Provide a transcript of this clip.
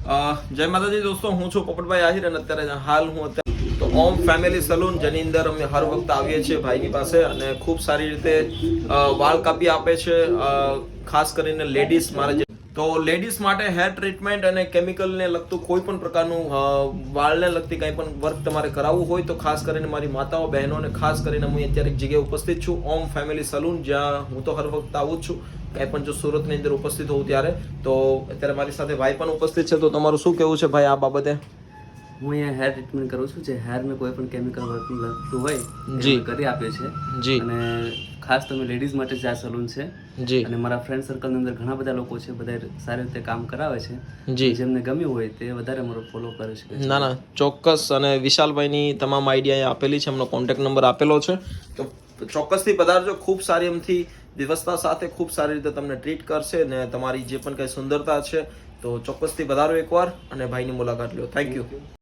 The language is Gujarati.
જય માતાજી દોસ્તો, હું છું પોપટભાઈ આહિર અને અત્યારે હાલ હું તો ઓમ ફેમિલી સલૂન, જેની અંદર અમે હર વખત આવીએ છીએ ભાઈની પાસે અને ખૂબ સારી રીતે વાળ કાપી આપે છે. ખાસ કરીને લેડીઝ મારે તો લેડીઝ માટે હેર ટ્રીટમેન્ટ અને કેમિકલને લગતું કોઈ પણ પ્રકારનું વાળને લગતી કંઈ પણ વર્ક તમારે કરાવવું હોય તો ખાસ કરીને મારી માતાઓ બહેનોને ખાસ કરીને હું અત્યારે એક જગ્યાએ ઉપસ્થિત છું, ઓમ ફેમિલી સલૂન, જ્યાં હું તો હર વખત આવું જ છું. કંઈ પણ જો સુરતની અંદર ઉપસ્થિત હોઉં ત્યારે તો અત્યારે મારી સાથે ભાઈ પણ ઉપસ્થિત છે. તો તમારું શું કહેવું છે ભાઈ આ બાબતે? હું અહીંયા હેર ટ્રીટમેન્ટ કરું છું. જે હેરમાં કોઈ પણ કેમિકલ વર્ક લગતું હોય જી કરી આપે છે જી. અને ખાસ તમે લેડીઝ માટે જ આ સલૂન છે જી. અને મારા ફ્રેન્ડ સર્કલની અંદર ઘણા બધા લોકો છે, બધા સારી રીતે કામ કરાવે છે. જી. જેમને ગમ્યું હોય તે વધારે મારો ફોલો કરે છે. ના ના, ચોક્કસ. અને વિશાલભાઈની તમામ આઈડિયા અહીંયા આપેલી છે, એમનો કોન્ટેક્ટ નંબર આપેલો છે, તો ચોક્કસથી પધારજો. ખૂબ સારી એમથી વ્યવસ્થા સાથે ખૂબ સારી રીતે તમને ટ્રીટ કરશે ને તમારી જે પણ કંઈ સુંદરતા છે તો ચોક્કસથી પધારો એકવાર અને ભાઈની મુલાકાત લો. Thank you.